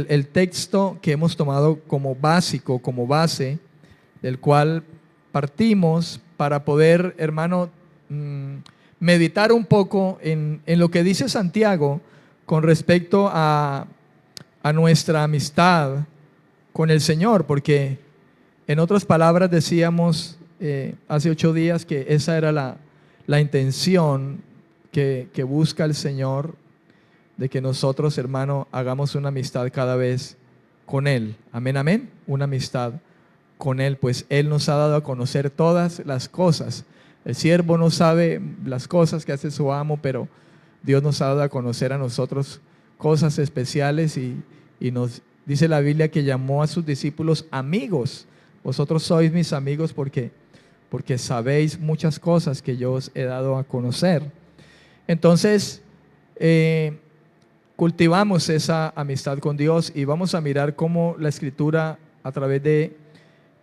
El texto que hemos tomado como básico, como base, del cual partimos para poder, hermano, meditar un poco en lo que dice Santiago con respecto a nuestra amistad con el Señor, porque en otras palabras decíamos hace 8 días que esa era la intención que busca el Señor, de que nosotros, hermano, hagamos una amistad cada vez con Él. Amén, amén. Una amistad con Él, pues Él nos ha dado a conocer todas las cosas. El siervo no sabe las cosas que hace su amo, pero Dios nos ha dado a conocer a nosotros cosas especiales y nos dice la Biblia que llamó a sus discípulos amigos. Vosotros sois mis amigos porque sabéis muchas cosas que yo os he dado a conocer. Entonces, cultivamos esa amistad con Dios y vamos a mirar cómo la Escritura a través de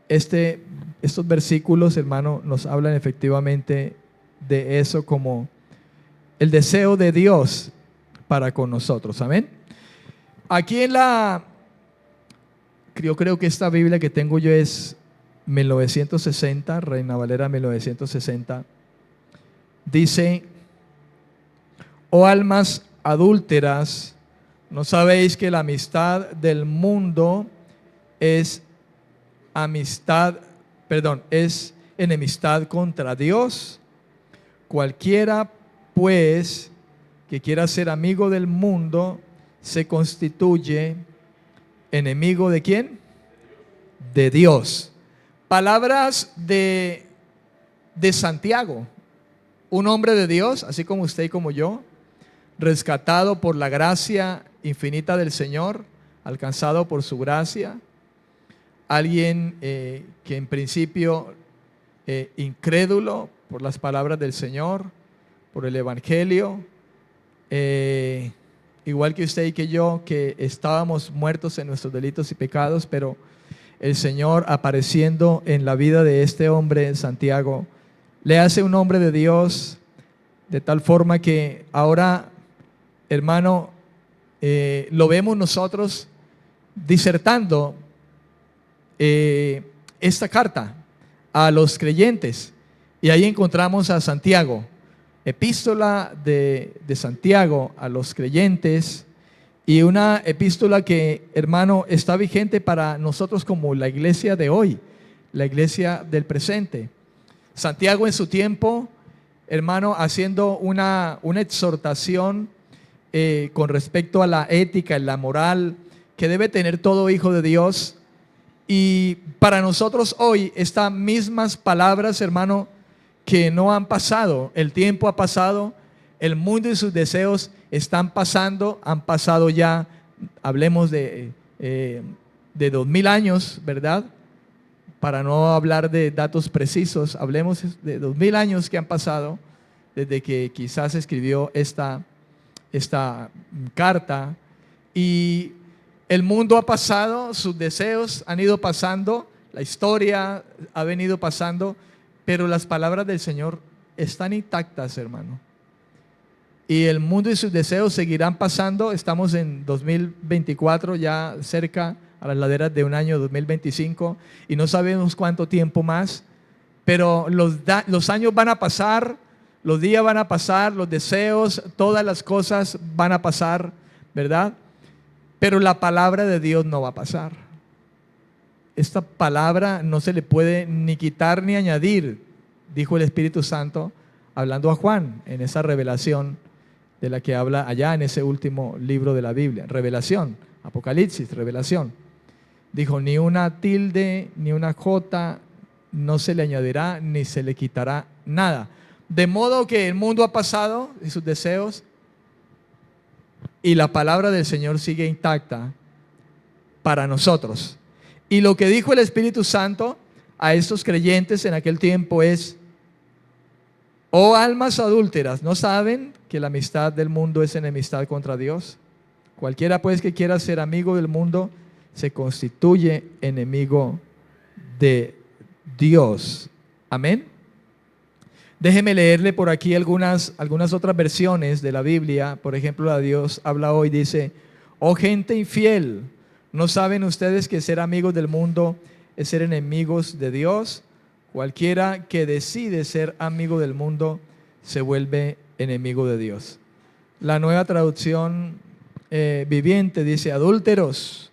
estos versículos, hermano, nos hablan efectivamente de eso como el deseo de Dios para con nosotros. Amén. Aquí yo creo que esta Biblia que tengo yo es 1960, Reina Valera 1960, dice: oh almas adúlteras, ¿no sabéis que la amistad del mundo es enemistad contra Dios? Cualquiera, pues, que quiera ser amigo del mundo, se constituye enemigo ¿de quién? De Dios. Palabras de Santiago, un hombre de Dios, así como usted y como yo, rescatado por la gracia infinita del Señor, alcanzado por su gracia, alguien que en principio incrédulo por las palabras del Señor, por el Evangelio, igual que usted y que yo, que estábamos muertos en nuestros delitos y pecados, pero el Señor, apareciendo en la vida de este hombre, Santiago, le hace un hombre de Dios, de tal forma que ahora, hermano, lo vemos nosotros disertando esta carta a los creyentes, y ahí encontramos a Santiago, epístola de Santiago a los creyentes, y una epístola que, hermano, está vigente para nosotros como la iglesia de hoy, la iglesia del presente. Santiago en su tiempo, hermano, haciendo una exhortación con respecto a la ética y la moral que debe tener todo hijo de Dios. Y para nosotros hoy, estas mismas palabras, hermano, que no han pasado, el tiempo ha pasado, el mundo y sus deseos están pasando, han pasado ya, hablemos de 2000 años, ¿verdad? Para no hablar de datos precisos, hablemos de 2000 años que han pasado desde que quizás se escribió esta carta, y el mundo ha pasado, sus deseos han ido pasando, la historia ha venido pasando, pero las palabras del Señor están intactas, hermano. Y el mundo y sus deseos seguirán pasando. Estamos en 2024, ya cerca a las laderas de un año, 2025, y no sabemos cuánto tiempo más, pero los años van a pasar, los días van a pasar, los deseos, todas las cosas van a pasar, ¿verdad? Pero la palabra de Dios no va a pasar. Esta palabra no se le puede ni quitar ni añadir, dijo el Espíritu Santo hablando a Juan en esa revelación de la que habla allá en ese último libro de la Biblia. Revelación, Apocalipsis, revelación. Dijo: ni una tilde, ni una jota, no se le añadirá, ni se le quitará nada. De modo que el mundo ha pasado y sus deseos, y la palabra del Señor sigue intacta para nosotros. Y lo que dijo el Espíritu Santo a estos creyentes en aquel tiempo es: oh almas adúlteras, ¿no saben que la amistad del mundo es enemistad contra Dios? Cualquiera pues que quiera ser amigo del mundo se constituye enemigo de Dios. Amén. Déjeme leerle por aquí algunas otras versiones de la Biblia. Por ejemplo, la Dios habla hoy, dice: oh gente infiel, ¿No saben ustedes que ser amigos del mundo es ser enemigos de Dios? Cualquiera que decide ser amigo del mundo se vuelve enemigo de Dios. La Nueva Traducción Viviente dice: adúlteros,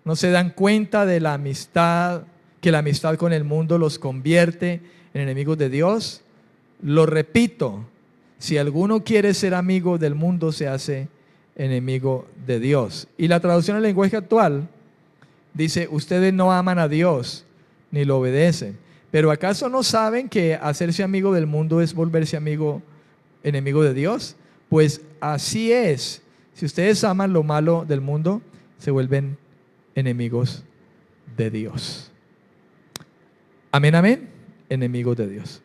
¿no se dan cuenta de la amistad, que la amistad con el mundo los convierte en enemigos de Dios? Lo repito, si alguno quiere ser amigo del mundo, se hace enemigo de Dios. Y la traducción al lenguaje actual dice: ustedes no aman a Dios ni lo obedecen. Pero ¿acaso no saben que hacerse amigo del mundo es volverse enemigo de Dios? Pues así es. Si ustedes aman lo malo del mundo, se vuelven enemigos de Dios. Amén, amén. Enemigos de Dios.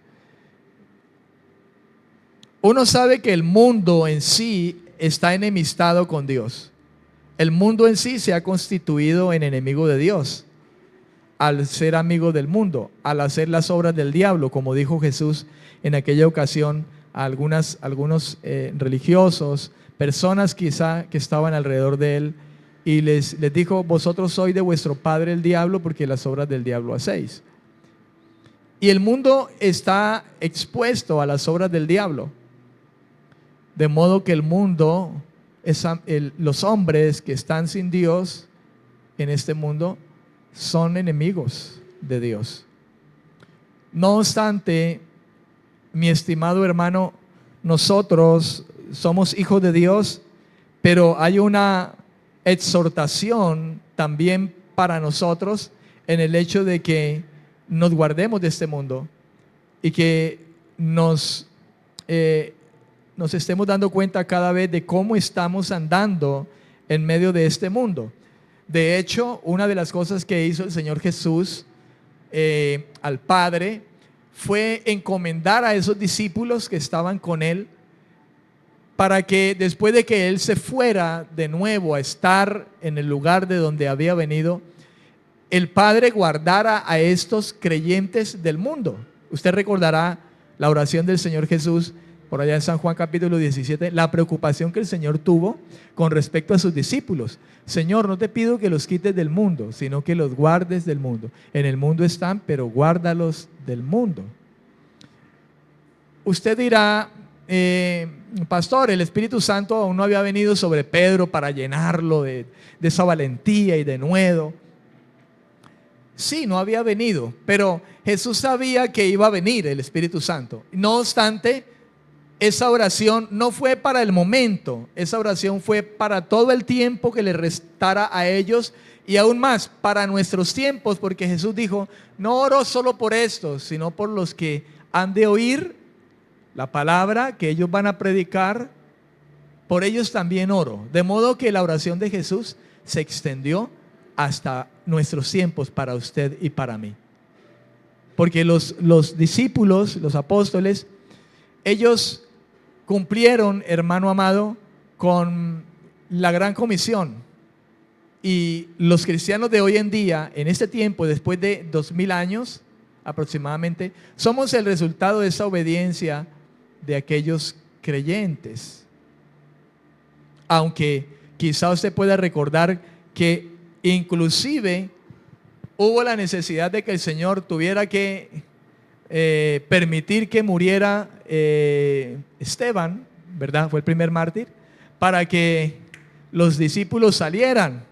Uno sabe que el mundo en sí está enemistado con Dios. El mundo en sí se ha constituido en enemigo de Dios al ser amigo del mundo, al hacer las obras del diablo, como dijo Jesús en aquella ocasión a algunos religiosos, personas quizá que estaban alrededor de él, y les dijo: vosotros sois de vuestro padre el diablo, porque las obras del diablo hacéis. Y el mundo está expuesto a las obras del diablo, de modo que el mundo, los hombres que están sin Dios en este mundo, son enemigos de Dios. No obstante, mi estimado hermano, nosotros somos hijos de Dios, pero hay una exhortación también para nosotros en el hecho de que nos guardemos de este mundo y que nos estemos dando cuenta cada vez de cómo estamos andando en medio de este mundo. De hecho, una de las cosas que hizo el Señor Jesús al Padre fue encomendar a esos discípulos que estaban con Él, para que después de que Él se fuera de nuevo a estar en el lugar de donde había venido, el Padre guardara a estos creyentes del mundo. Usted recordará la oración del Señor Jesús por allá en San Juan capítulo 17, la preocupación que el Señor tuvo con respecto a sus discípulos. Señor, no te pido que los quites del mundo, sino que los guardes del mundo. En el mundo están, pero guárdalos del mundo. Usted dirá: pastor, el Espíritu Santo aún no había venido sobre Pedro para llenarlo de esa valentía y de nuevo. Sí, no había venido, pero Jesús sabía que iba a venir el Espíritu Santo. No obstante, esa oración no fue para el momento, esa oración fue para todo el tiempo que le restara a ellos, y aún más para nuestros tiempos, porque Jesús dijo: no oro solo por estos, sino por los que han de oír la palabra que ellos van a predicar, por ellos también oro. De modo que la oración de Jesús se extendió hasta nuestros tiempos para usted y para mí. Porque los discípulos, los apóstoles, ellos cumplieron, hermano amado, con la gran comisión. Y los cristianos de hoy en día, en este tiempo, después de 2000 años aproximadamente, somos el resultado de esa obediencia de aquellos creyentes. Aunque quizá usted pueda recordar que inclusive hubo la necesidad de que el Señor tuviera que permitir que muriera Esteban, ¿verdad? Fue el primer mártir, para que los discípulos salieran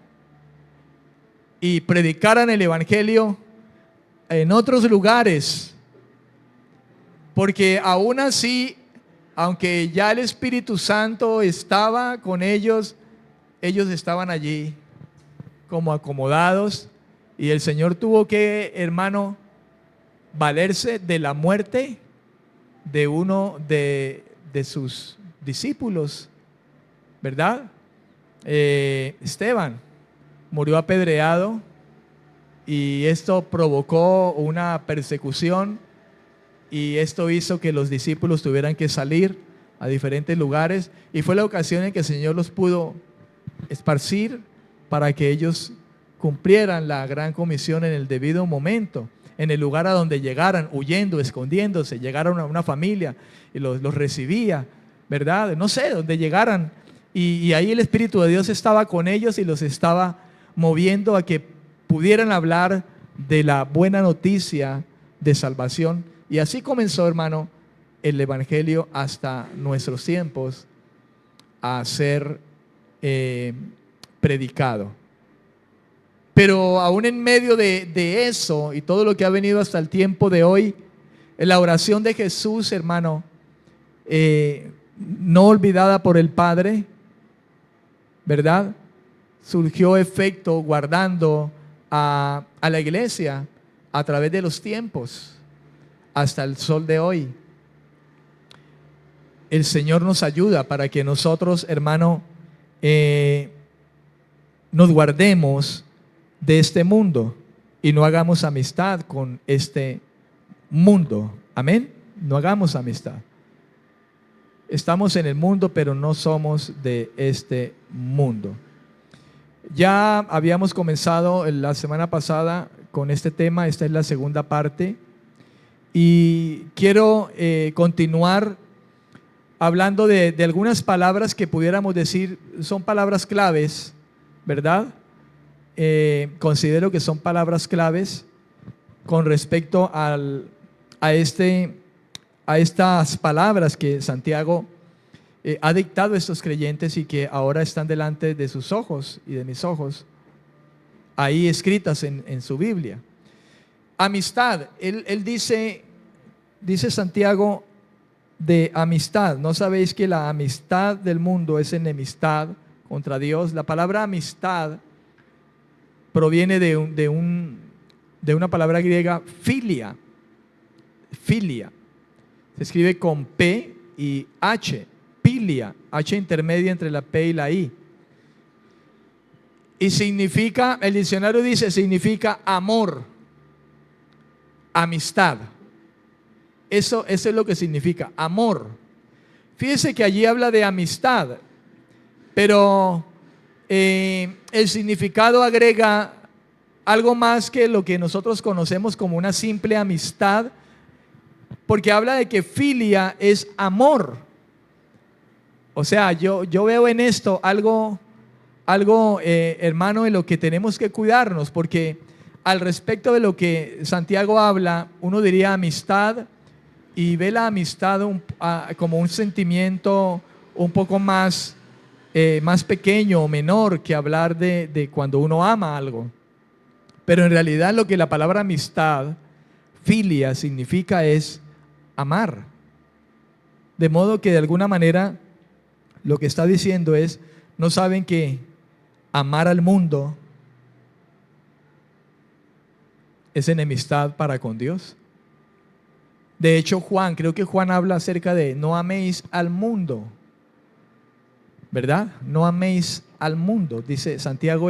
y predicaran el evangelio en otros lugares, porque aún así, aunque ya el Espíritu Santo estaba con ellos, ellos estaban allí como acomodados, y el Señor tuvo que, hermano, valerse de la muerte de uno de sus discípulos, ¿verdad? Esteban murió apedreado, y esto provocó una persecución, y esto hizo que los discípulos tuvieran que salir a diferentes lugares, y fue la ocasión en que el Señor los pudo esparcir para que ellos cumplieran la gran comisión en el debido momento, en el lugar a donde llegaran, huyendo, escondiéndose. Llegaron a una familia y los recibía, ¿verdad? No sé, donde llegaran, y ahí el Espíritu de Dios estaba con ellos y los estaba moviendo a que pudieran hablar de la buena noticia de salvación. Y así comenzó, hermano, el Evangelio hasta nuestros tiempos a ser predicado. Pero aún en medio de eso y todo lo que ha venido hasta el tiempo de hoy, la oración de Jesús, hermano, no olvidada por el Padre, ¿verdad? Surgió efecto guardando a la iglesia a través de los tiempos hasta el sol de hoy. El Señor nos ayuda para que nosotros, hermano, nos guardemos de este mundo y no hagamos amistad con este mundo. Amén. No hagamos amistad. Estamos en el mundo, pero no somos de este mundo. Ya habíamos comenzado la semana pasada con este tema. Esta es la segunda parte y quiero continuar hablando de algunas palabras que pudiéramos decir son palabras claves, ¿verdad? Considero que son palabras claves con respecto a estas palabras que Santiago ha dictado a estos creyentes y que ahora están delante de sus ojos y de mis ojos, ahí escritas en su Biblia. Amistad, él dice Santiago de amistad. ¿No sabéis que la amistad del mundo es enemistad contra Dios? La palabra amistad proviene de una palabra griega, filia. Filia. Se escribe con P y H. Filia. H intermedia entre la P y la I. Y significa, el diccionario dice, significa amor, amistad. Eso es lo que significa, amor. Fíjese que allí habla de amistad, pero el significado agrega algo más que lo que nosotros conocemos como una simple amistad, porque habla de que filia es amor. O sea, yo veo en esto algo hermano, en lo que tenemos que cuidarnos, porque al respecto de lo que Santiago habla, uno diría amistad y ve la amistad como un sentimiento un poco más pequeño o menor que hablar de cuando uno ama algo. Pero en realidad lo que la palabra amistad, filia, significa es amar. De modo que de alguna manera lo que está diciendo es, ¿no saben que amar al mundo es enemistad para con Dios? De hecho, creo que Juan habla acerca de no améis al mundo, ¿verdad? No améis al mundo. Dice, Santiago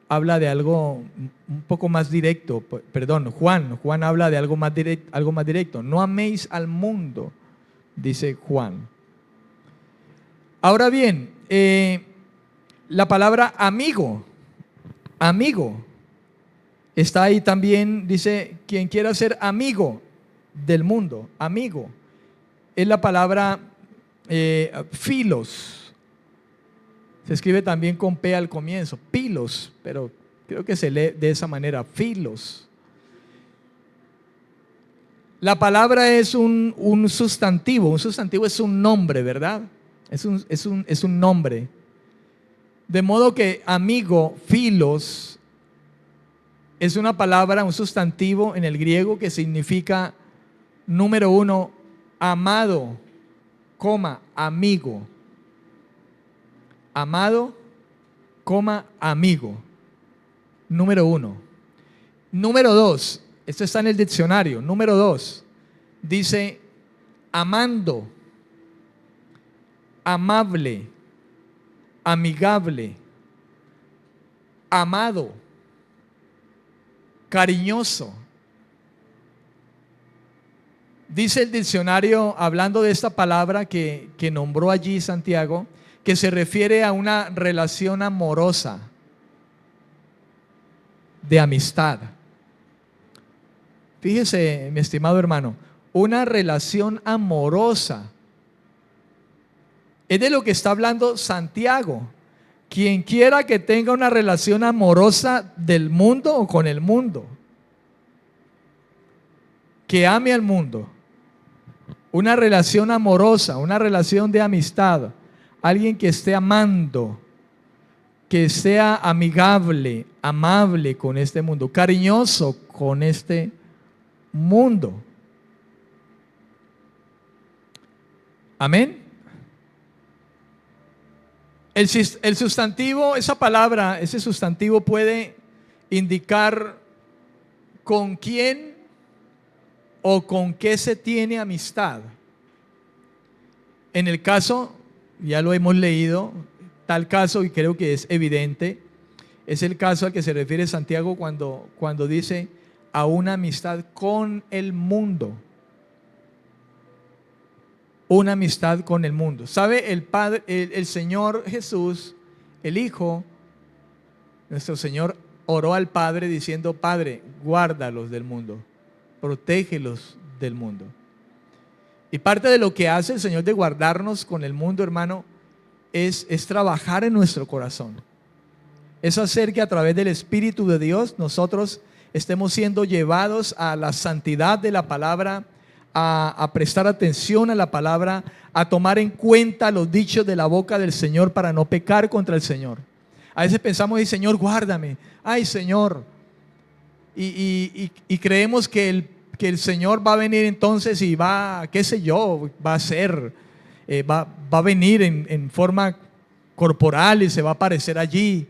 habla de algo un poco más directo. Perdón, Juan habla de algo más directo. No améis al mundo, dice Juan. Ahora bien, la palabra amigo está ahí también. Dice, quien quiera ser amigo del mundo, amigo, es la palabra filos. Se escribe también con P al comienzo, pilos, pero creo que se lee de esa manera, filos. La palabra es un sustantivo es un nombre, ¿verdad? Es un nombre. De modo que amigo, filos, es una palabra, un sustantivo en el griego que significa, número uno, amado, amigo. Amado, amigo. Número uno. Número dos, esto está en el diccionario. Número dos, dice amando, amable, amigable, amado, cariñoso. Dice el diccionario, hablando de esta palabra que nombró allí Santiago, que se refiere a una relación amorosa, de amistad. Fíjese, mi estimado hermano, una relación amorosa. Es de lo que está hablando Santiago quien quiera que tenga una relación amorosa del mundo o con el mundo, que ame al mundo, una relación amorosa, una relación de amistad, alguien que esté amando, que sea amigable, amable con este mundo, cariñoso con este mundo. Amén. El sustantivo, esa palabra, ese sustantivo puede indicar con quién o con qué se tiene amistad. En el caso, ya lo hemos leído, tal caso, y creo que es evidente, es el caso al que se refiere Santiago cuando dice a una amistad con el mundo. Una amistad con el mundo. ¿Sabe? El Padre, el Señor Jesús, el Hijo, nuestro Señor oró al Padre diciendo: Padre, guárdalos del mundo, protégelos del mundo. Y parte de lo que hace el Señor de guardarnos con el mundo, hermano, es trabajar en nuestro corazón. Es hacer que a través del Espíritu de Dios nosotros estemos siendo llevados a la santidad de la palabra, a prestar atención a la palabra, a tomar en cuenta los dichos de la boca del Señor para no pecar contra el Señor. A veces pensamos: ay, Señor, guárdame, ay, Señor, y creemos que el Señor va a venir entonces y va, qué sé yo, va a ser, va a venir en forma corporal y se va a aparecer allí,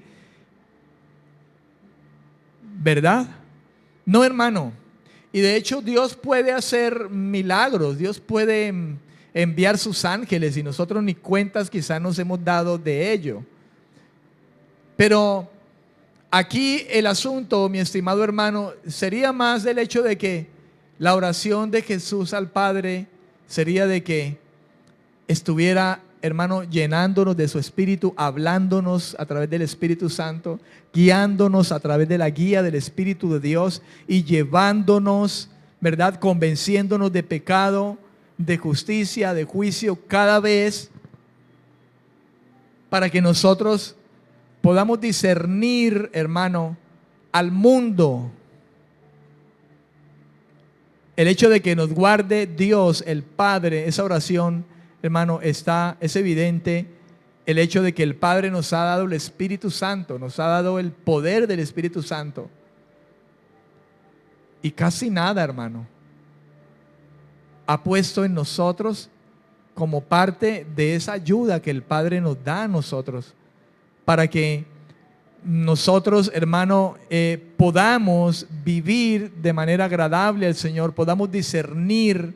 ¿verdad? No, hermano. Y de hecho Dios puede hacer milagros, Dios puede enviar sus ángeles y nosotros ni cuentas quizás nos hemos dado de ello. Pero aquí el asunto, mi estimado hermano, sería más del hecho de que la oración de Jesús al Padre sería de que estuviera, hermano, llenándonos de su Espíritu, hablándonos a través del Espíritu Santo, guiándonos a través de la guía del Espíritu de Dios y llevándonos, ¿verdad?, convenciéndonos de pecado, de justicia, de juicio cada vez, para que nosotros podamos discernir, hermano, al mundo. El hecho de que nos guarde Dios, el Padre, esa oración, hermano, es evidente. El hecho de que el Padre nos ha dado el Espíritu Santo, nos ha dado el poder del Espíritu Santo. Y casi nada, hermano, ha puesto en nosotros como parte de esa ayuda que el Padre nos da a nosotros, para que nosotros, hermano, podamos vivir de manera agradable al Señor, podamos discernir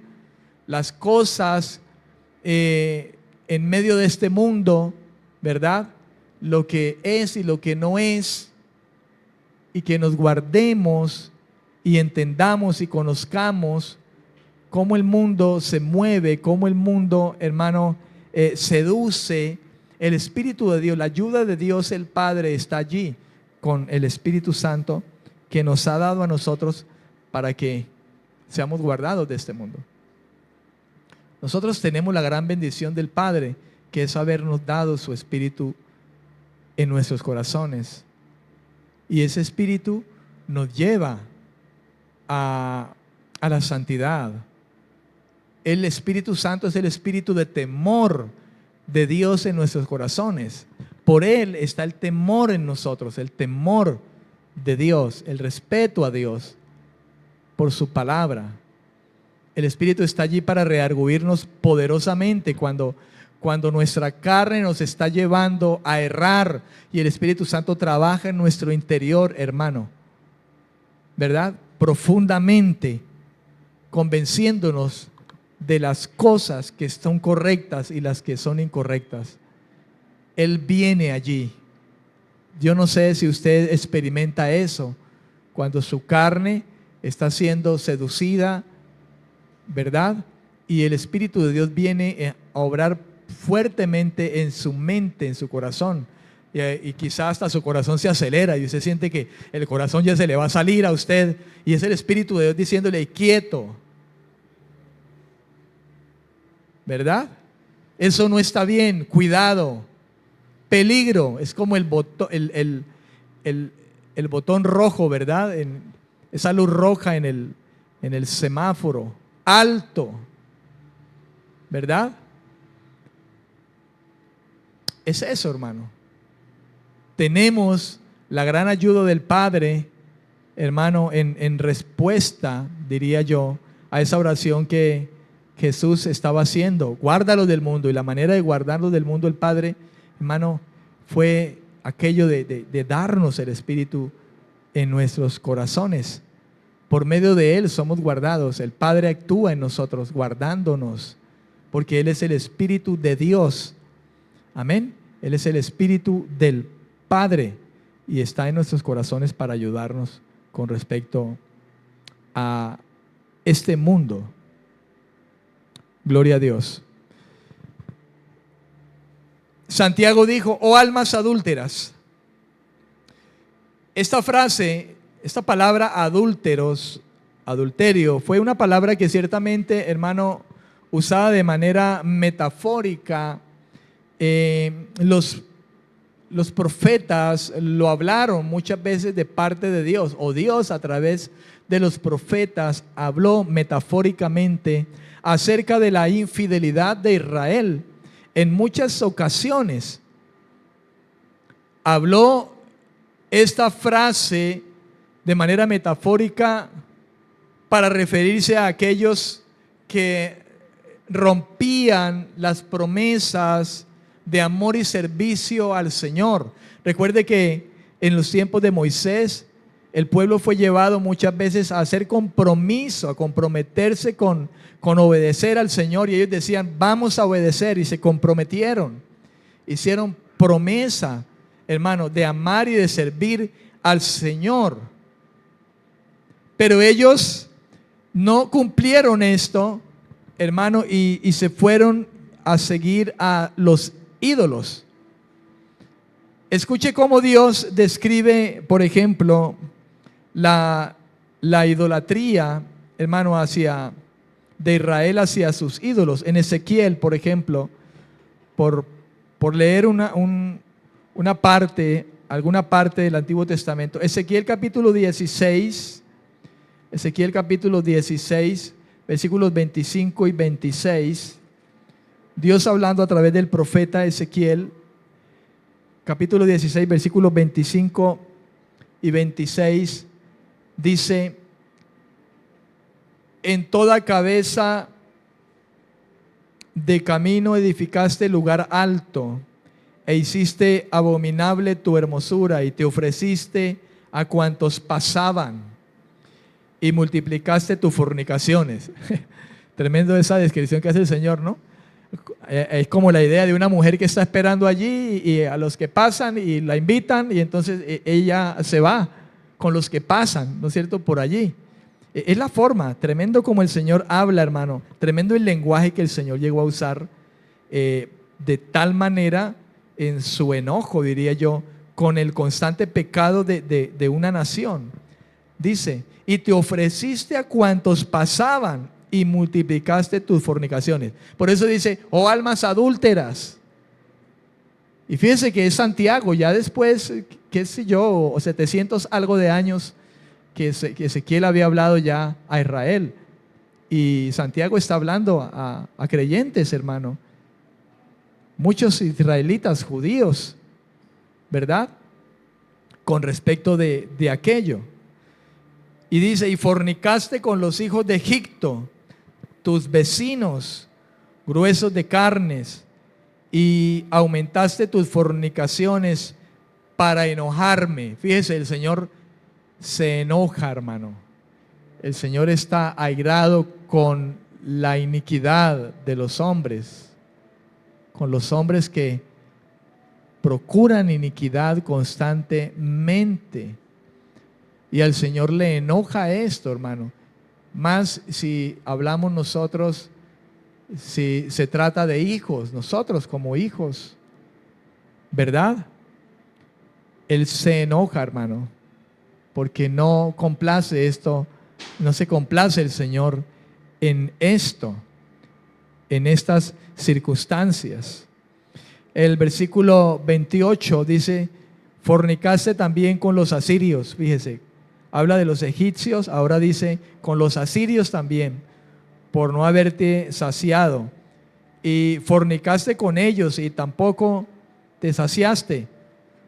las cosas en medio de este mundo, ¿verdad? Lo que es y lo que no es, y que nos guardemos y entendamos y conozcamos cómo el mundo se mueve, cómo el mundo, hermano, seduce. El Espíritu de Dios, la ayuda de Dios el Padre está allí con el Espíritu Santo que nos ha dado a nosotros para que seamos guardados de este mundo. Nosotros tenemos la gran bendición del Padre, que es habernos dado su Espíritu en nuestros corazones. Y ese Espíritu nos lleva a la santidad. El Espíritu Santo es el Espíritu de temor de Dios en nuestros corazones. Por Él está el temor en nosotros, el temor de Dios, el respeto a Dios por su palabra. El Espíritu está allí para redarguirnos poderosamente cuando nuestra carne nos está llevando a errar, y el Espíritu Santo trabaja en nuestro interior, hermano, ¿verdad? Profundamente, convenciéndonos de las cosas que son correctas y las que son incorrectas. Él viene allí. Yo no sé si usted experimenta eso, cuando su carne está siendo seducida, ¿verdad? Y el Espíritu de Dios viene a obrar fuertemente en su mente, en su corazón. Y quizás hasta su corazón se acelera y usted siente que el corazón ya se le va a salir a usted. Y es el Espíritu de Dios diciéndole: quieto, ¿verdad? Eso no está bien, cuidado. peligro, es como el botón rojo, ¿verdad? Esa luz roja en el semáforo, alto, ¿verdad? Es eso, hermano. Tenemos la gran ayuda del Padre, hermano, en respuesta, diría yo, a esa oración que Jesús estaba haciendo. Guárdalos del mundo. Y la manera de guardarlos del mundo, el Padre, hermano, fue aquello de darnos el Espíritu en nuestros corazones. Por medio de Él somos guardados. El Padre actúa en nosotros, guardándonos, porque Él es el Espíritu de Dios. Amén. Él es el Espíritu del Padre y está en nuestros corazones para ayudarnos con respecto a este mundo. Gloria a Dios. Santiago dijo: oh almas adúlteras. Esta frase, esta palabra adúlteros, adulterio, fue una palabra que ciertamente, hermano, usada de manera metafórica. Los profetas lo hablaron muchas veces de parte de Dios, o Dios a través de los profetas habló metafóricamente acerca de la infidelidad de Israel. En muchas ocasiones habló esta frase de manera metafórica para referirse a aquellos que rompían las promesas de amor y servicio al Señor. Recuerde que en los tiempos de Moisés el pueblo fue llevado muchas veces a hacer compromiso, a comprometerse con obedecer al Señor, y ellos decían: vamos a obedecer, y se comprometieron, hicieron promesa, hermano, de amar y de servir al Señor. Pero ellos no cumplieron esto, hermano, y se fueron a seguir a los ídolos. Escuche cómo Dios describe, por ejemplo, la idolatría, hermano, de Israel hacia sus ídolos. En Ezequiel, por ejemplo, por leer alguna parte del Antiguo Testamento, Ezequiel capítulo 16, versículos 25 y 26, Dios hablando a través del profeta Ezequiel, capítulo 16, versículos 25 y 26, dice: en toda cabeza de camino edificaste lugar alto, e hiciste abominable tu hermosura, y te ofreciste a cuantos pasaban, y multiplicaste tus fornicaciones. Tremendo esa descripción que hace el Señor, ¿no? Es como la idea de una mujer que está esperando allí y a los que pasan y la invitan, y entonces ella se va con los que pasan, ¿no es cierto?, por allí. Es la forma, tremendo como el Señor habla, hermano, tremendo el lenguaje que el Señor llegó a usar, de tal manera en su enojo, diría yo, con el constante pecado de una nación. Dice: y te ofreciste a cuantos pasaban, y multiplicaste tus fornicaciones. Por eso dice: oh almas adúlteras. Y fíjense que es Santiago, ya después, qué sé yo, 700 algo de años que Ezequiel había hablado ya a Israel, y Santiago está hablando a creyentes, hermano, muchos israelitas, judíos, ¿verdad?, con respecto de aquello. Y dice: y fornicaste con los hijos de Egipto, tus vecinos, gruesos de carnes, y aumentaste tus fornicaciones para enojarme. Fíjese, el Señor se enoja, hermano. El Señor está airado con la iniquidad de los hombres, con los hombres que procuran iniquidad constantemente. Y al Señor le enoja esto, hermano. Más si hablamos nosotros, si se trata de hijos, nosotros como hijos, ¿verdad? Él se enoja, hermano, porque no complace esto, no se complace el Señor en esto, en estas circunstancias. El versículo 28 dice, fornicaste también con los asirios. Fíjese, habla de los egipcios, ahora dice con los asirios también, por no haberte saciado. Y fornicaste con ellos y tampoco te saciaste.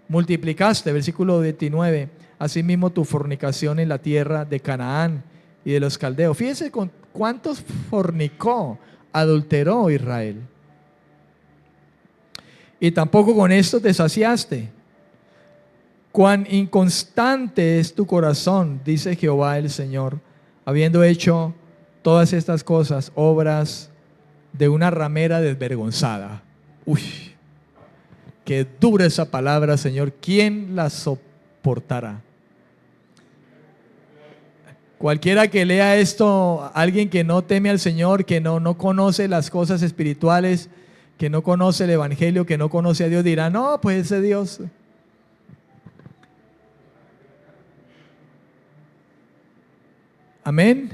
Multiplicaste, versículo 29, asimismo tu fornicación en la tierra de Canaán y de los caldeos. Fíjese con cuántos fornicó, adulteró Israel. Y tampoco con esto te saciaste. Cuán inconstante es tu corazón, dice Jehová el Señor, habiendo hecho todas estas cosas, obras de una ramera desvergonzada. Uy, qué dura esa palabra, Señor. ¿Quién la soportará? Cualquiera que lea esto, alguien que no teme al Señor, que no conoce las cosas espirituales, que no conoce el Evangelio, que no conoce a Dios, dirá, no, pues ese Dios. Amén.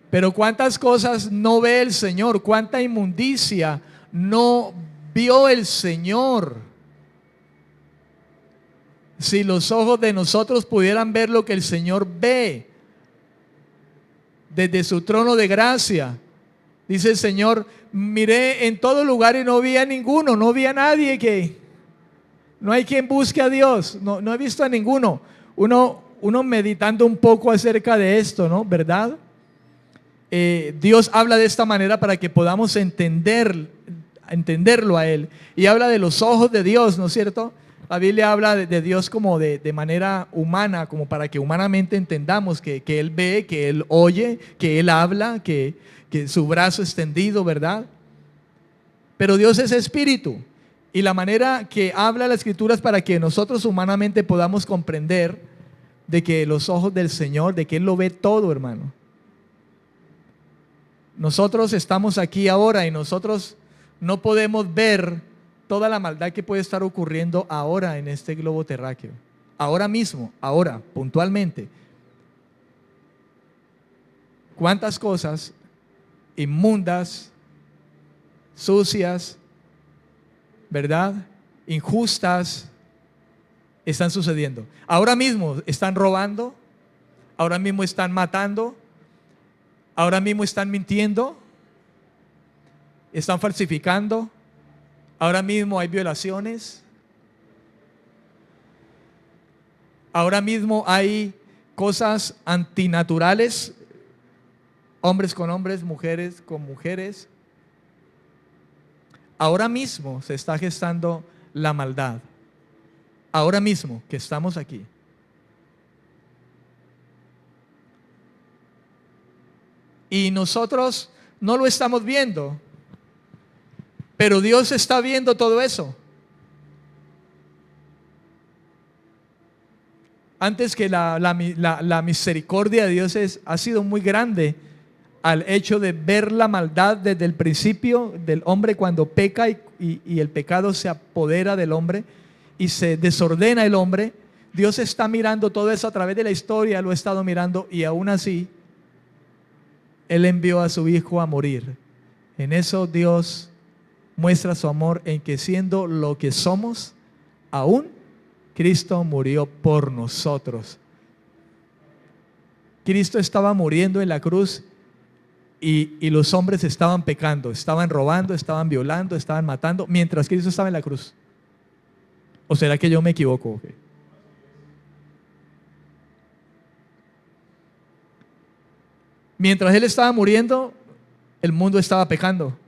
Pero cuántas cosas no ve el Señor, cuánta inmundicia no vio el Señor. Si los ojos de nosotros pudieran ver lo que el Señor ve desde su trono de gracia, dice el Señor, miré en todo lugar y no vi a ninguno, no vi a nadie no hay quien busque a Dios, no he visto a ninguno. Uno meditando un poco acerca de esto, ¿no? ¿Verdad? Dios habla de esta manera para que podamos entenderlo a Él. Y habla de los ojos de Dios, ¿no es cierto? La Biblia habla de Dios como de manera humana, como para que humanamente entendamos que Él ve, que Él oye, que Él habla, que su brazo extendido, ¿verdad? Pero Dios es espíritu. Y la manera que habla la Escritura es para que nosotros humanamente podamos comprender de que los ojos del Señor, de que Él lo ve todo, hermano. Nosotros estamos aquí ahora y nosotros no podemos ver toda la maldad que puede estar ocurriendo ahora en este globo terráqueo. Ahora mismo, ahora, puntualmente. ¿Cuántas cosas inmundas, sucias, ¿verdad? Injustas están sucediendo? Ahora mismo están robando, ahora mismo están matando, ahora mismo están mintiendo, están falsificando, ahora mismo hay violaciones, ahora mismo hay cosas antinaturales, hombres con hombres, mujeres con mujeres. Ahora mismo se está gestando la maldad. Ahora mismo que estamos aquí. Y nosotros no lo estamos viendo, pero Dios está viendo todo eso. Antes que la misericordia de Dios ha sido muy grande al hecho de ver la maldad desde el principio del hombre cuando peca y el pecado se apodera del hombre y se desordena el hombre. Dios está mirando todo eso a través de la historia, lo ha estado mirando, y aún así Él envió a su Hijo a morir. En eso Dios muestra su amor, en que siendo lo que somos, aún Cristo murió por nosotros. Cristo estaba muriendo en la cruz y los hombres estaban pecando, estaban robando, estaban violando, estaban matando, mientras Cristo estaba en la cruz. ¿O será que yo me equivoco? Okay. Mientras Él estaba muriendo, el mundo estaba pecando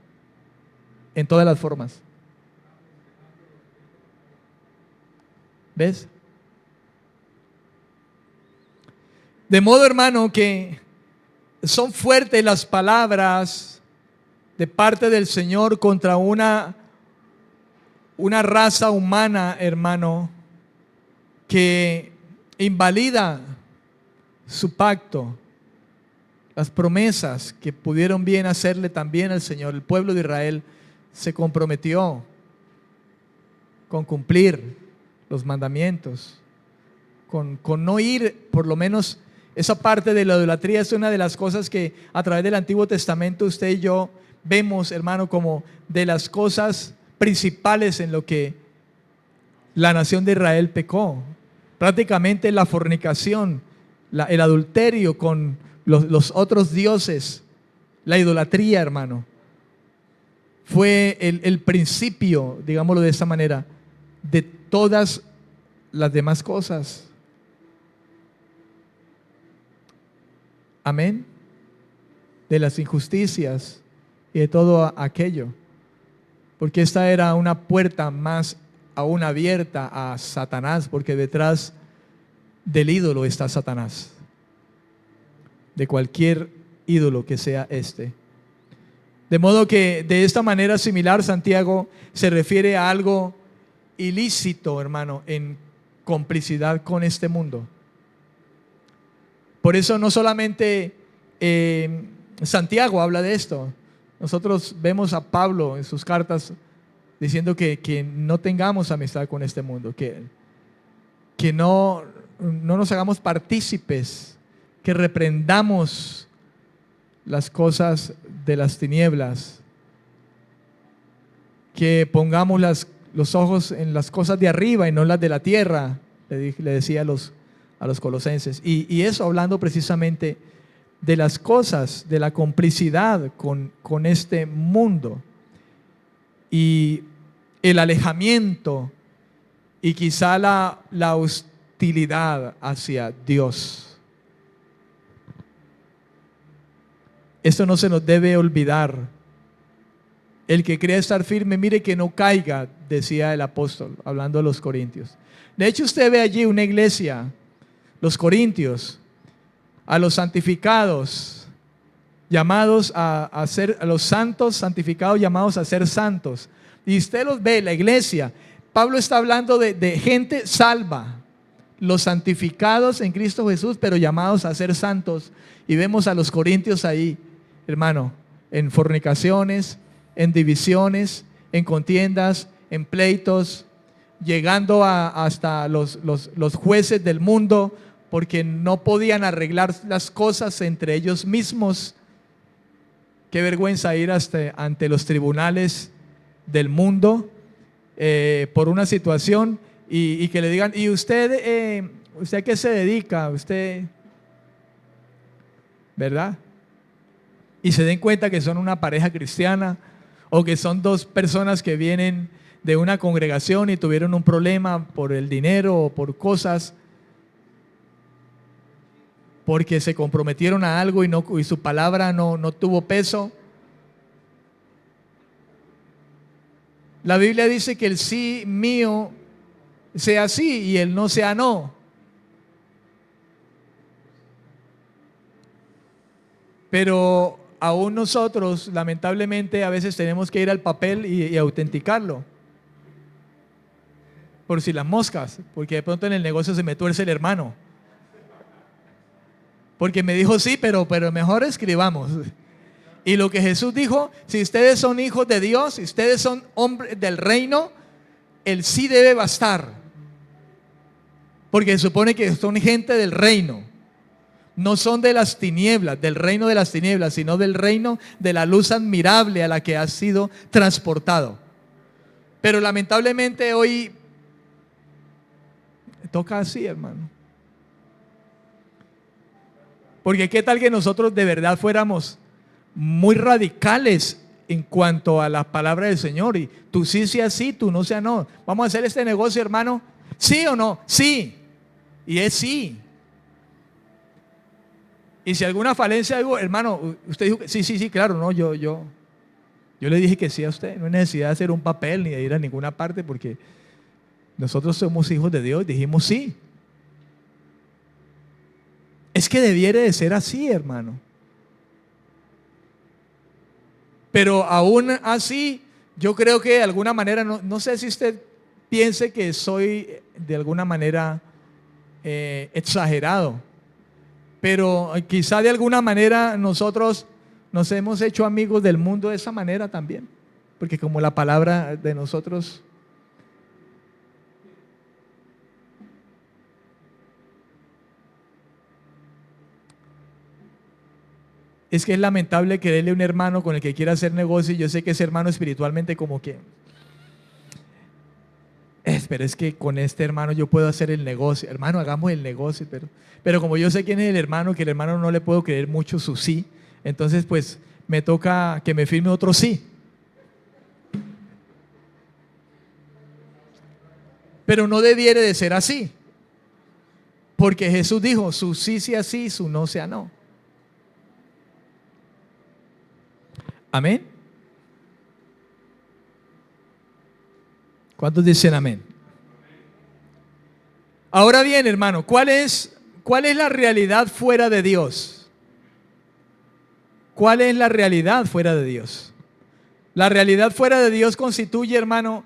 en todas las formas. ¿Ves? De modo, hermano, que son fuertes las palabras de parte del Señor contra una raza humana, hermano, que invalida su pacto, las promesas que pudieron bien hacerle también al Señor. El pueblo de Israel se comprometió con cumplir los mandamientos, con no ir, por lo menos esa parte de la idolatría es una de las cosas que a través del Antiguo Testamento usted y yo vemos, hermano, como de las cosas principales en lo que la nación de Israel pecó. Prácticamente la fornicación, el adulterio con los otros dioses, la idolatría, hermano, fue el principio, digámoslo de esta manera, de todas las demás cosas. Amén. De las injusticias y de todo aquello. Porque esta era una puerta más aún abierta a Satanás, porque detrás del ídolo está Satanás. De cualquier ídolo que sea este. De modo que de esta manera similar Santiago se refiere a algo ilícito, hermano, en complicidad con este mundo. Por eso no solamente Santiago habla de esto. Nosotros vemos a Pablo en sus cartas diciendo que no tengamos amistad con este mundo, que no nos hagamos partícipes, que reprendamos las cosas de las tinieblas, que pongamos los ojos en las cosas de arriba y no en las de la tierra, le decía a los colosenses. Y eso hablando precisamente de las cosas, de la complicidad con este mundo y el alejamiento y quizá la hostilidad hacia Dios. Esto no se nos debe olvidar. El que crea estar firme, mire que no caiga, decía el apóstol, hablando a los corintios. De hecho, usted ve allí una iglesia, los corintios, a los santificados, llamados a ser, a los santos santificados llamados a ser santos. Y usted los ve, la iglesia. Pablo está hablando de gente salva, los santificados en Cristo Jesús, pero llamados a ser santos. Y vemos a los corintios ahí, hermano, en fornicaciones, en divisiones, en contiendas, en pleitos, llegando hasta los jueces del mundo, porque no podían arreglar las cosas entre ellos mismos. Qué vergüenza ir ante los tribunales del mundo por una situación y que le digan, ¿y usted a qué se dedica? ¿Usted? ¿Verdad? Y se den cuenta que son una pareja cristiana o que son dos personas que vienen de una congregación y tuvieron un problema por el dinero o por cosas, porque se comprometieron a algo y su palabra no tuvo peso. La Biblia dice que el sí mío sea sí y el no sea no. Pero aún nosotros, lamentablemente, a veces tenemos que ir al papel y autenticarlo. Por si las moscas, porque de pronto en el negocio se me tuerce el hermano. Porque me dijo sí, pero mejor escribamos. Y lo que Jesús dijo, si ustedes son hijos de Dios, si ustedes son hombres del reino, el sí debe bastar. Porque se supone que son gente del reino. No son de las tinieblas, del reino de las tinieblas, sino del reino de la luz admirable a la que has sido transportado. Pero lamentablemente hoy toca así, hermano. Porque qué tal que nosotros de verdad fuéramos muy radicales en cuanto a la palabra del Señor, y tú sí sea sí, tú no sea no. Vamos a hacer este negocio, hermano, sí o no, sí, y es sí. Y si alguna falencia, hermano, usted dijo que sí, claro, no, yo le dije que sí a usted. No hay necesidad de hacer un papel ni de ir a ninguna parte, porque nosotros somos hijos de Dios. Dijimos sí. Es que debiera de ser así, hermano. Pero aún así, yo creo que de alguna manera, no sé si usted piense que soy de alguna manera exagerado, pero quizá de alguna manera nosotros nos hemos hecho amigos del mundo de esa manera también, porque como la palabra de nosotros es que es lamentable quererle a un hermano con el que quiera hacer negocio, y yo sé que ese hermano espiritualmente como que pero es que con este hermano yo puedo hacer el negocio. Hermano, hagamos el negocio, pero como yo sé quién es el hermano, que el hermano no le puedo creer mucho su sí, entonces pues me toca que me firme otro sí. Pero no debiere de ser así, porque Jesús dijo, su sí sea sí, su no sea no. Amén. ¿Cuántos dicen amén? Ahora bien, hermano, ¿cuál es la realidad fuera de Dios? ¿Cuál es la realidad fuera de Dios? La realidad fuera de Dios constituye, hermano,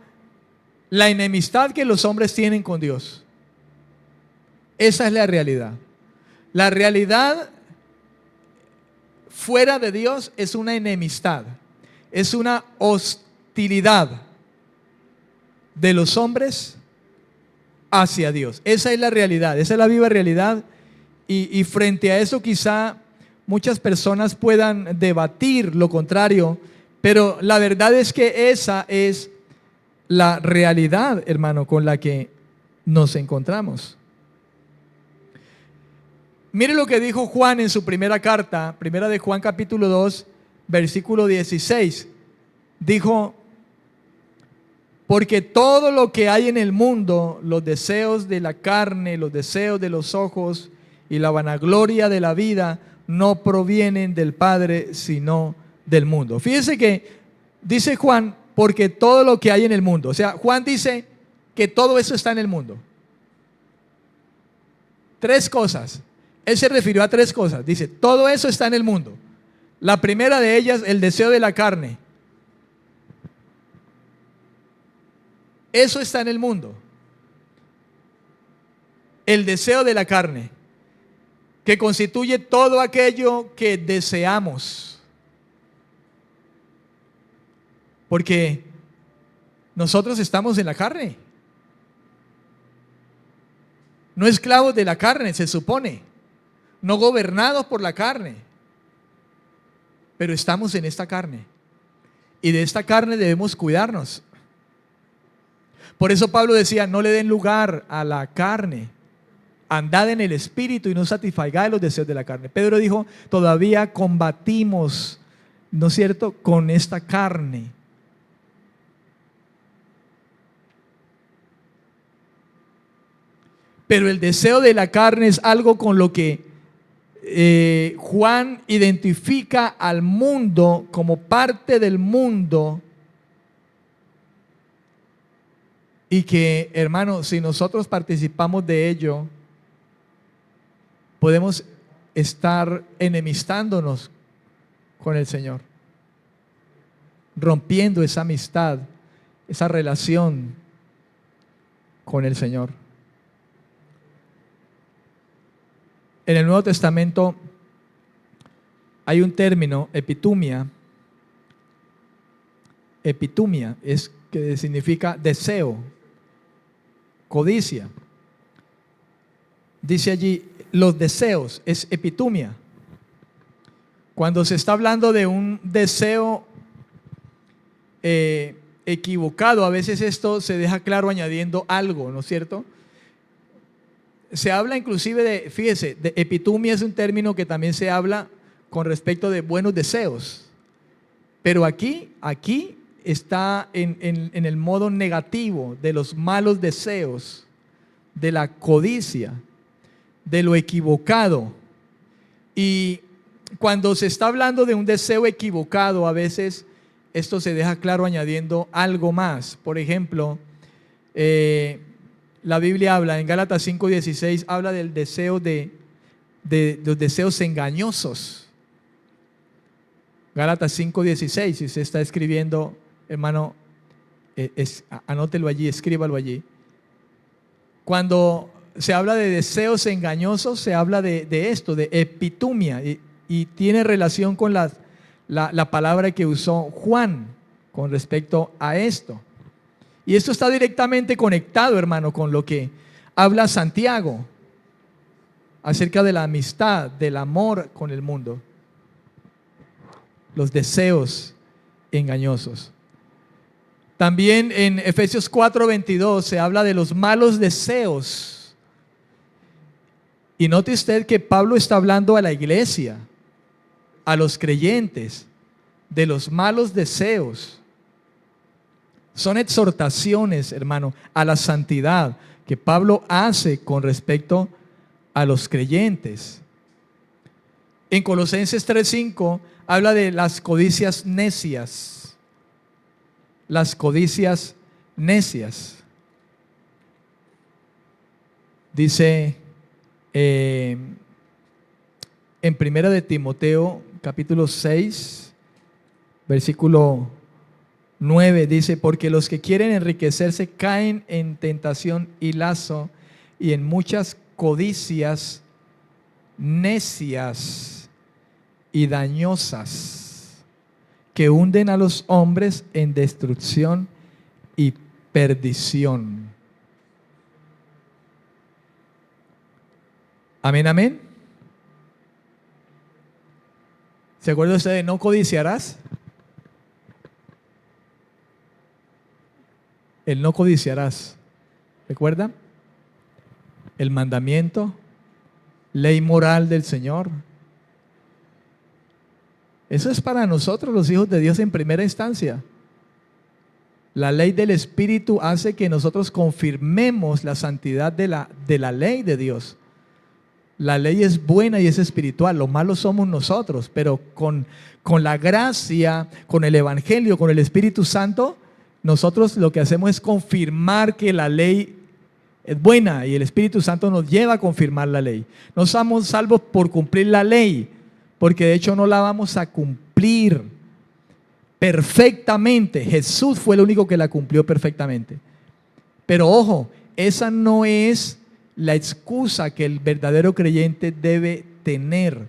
la enemistad que los hombres tienen con Dios. Esa es la realidad. La realidad fuera de Dios es una enemistad, es una hostilidad de los hombres hacia Dios. Esa es la realidad, esa es la viva realidad. Y frente a eso quizá muchas personas puedan debatir lo contrario, pero la verdad es que esa es la realidad, hermano, con la que nos encontramos. Mire lo que dijo Juan en su primera carta, primera de Juan capítulo 2, versículo 16. Dijo, porque todo lo que hay en el mundo, los deseos de la carne, los deseos de los ojos y la vanagloria de la vida, no provienen del Padre, sino del mundo. Fíjese que dice Juan, porque todo lo que hay en el mundo. O sea, Juan dice que todo eso está en el mundo. Tres cosas. Él se refirió a tres cosas. Dice, todo eso está en el mundo. La primera de ellas, el deseo de la carne. Eso está en el mundo. El deseo de la carne, que constituye todo aquello que deseamos. Porque nosotros estamos en la carne. No esclavos de la carne, se supone. No gobernados por la carne. Pero estamos en esta carne. Y de esta carne debemos cuidarnos. Por eso Pablo decía, no le den lugar a la carne. Andad en el espíritu y no satisfagáis los deseos de la carne. Pedro dijo, todavía combatimos, ¿no es cierto?, con esta carne. Pero el deseo de la carne es algo con lo que Juan identifica al mundo como parte del mundo. Y que, hermano, si nosotros participamos de ello, podemos estar enemistándonos con el Señor, rompiendo esa amistad, esa relación con el Señor. En el Nuevo Testamento hay un término, epitumia. Epitumia es que significa deseo, codicia. Dice allí, los deseos, es epitumia. Cuando se está hablando de un deseo equivocado, a veces esto se deja claro añadiendo algo, ¿no es cierto? Se habla inclusive de, fíjese, de epitumia es un término que también se habla con respecto de buenos deseos. Pero aquí está en el modo negativo de los malos deseos, de la codicia, de lo equivocado. Y cuando se está hablando de un deseo equivocado, a veces esto se deja claro añadiendo algo más. Por ejemplo, la Biblia habla, en Gálatas 5:16, habla del deseo de los deseos engañosos. Gálatas 5:16, si se está escribiendo, hermano, anótelo allí, escríbalo allí. Cuando se habla de deseos engañosos, se habla de esto, de epitumia, y tiene relación con la palabra que usó Juan con respecto a esto. Y esto está directamente conectado, hermano, con lo que habla Santiago acerca de la amistad, del amor con el mundo. Los deseos engañosos. También en Efesios 4:22 se habla de los malos deseos. Y note usted que Pablo está hablando a la iglesia, a los creyentes, de los malos deseos. Son exhortaciones, hermano, a la santidad que Pablo hace con respecto a los creyentes. En Colosenses 3:5 habla de las codicias necias. Las codicias necias. Dice en Primera de Timoteo capítulo 6, versículo 9, dice: porque los que quieren enriquecerse caen en tentación y lazo y en muchas codicias necias y dañosas que hunden a los hombres en destrucción y perdición. Amén, amén. ¿Se acuerda usted de no codiciarás? El no codiciarás. ¿Recuerda? El mandamiento, ley moral del Señor. Eso es para nosotros los hijos de Dios en primera instancia. La ley del Espíritu hace que nosotros confirmemos la santidad de la ley de Dios. La ley es buena y es espiritual, lo malo somos nosotros, pero con la gracia, con el Evangelio, con el Espíritu Santo, nosotros lo que hacemos es confirmar que la ley es buena y el Espíritu Santo nos lleva a confirmar la ley. No somos salvos por cumplir la ley, porque de hecho no la vamos a cumplir perfectamente. Jesús fue el único que la cumplió perfectamente. Pero ojo, esa no es la excusa que el verdadero creyente debe tener.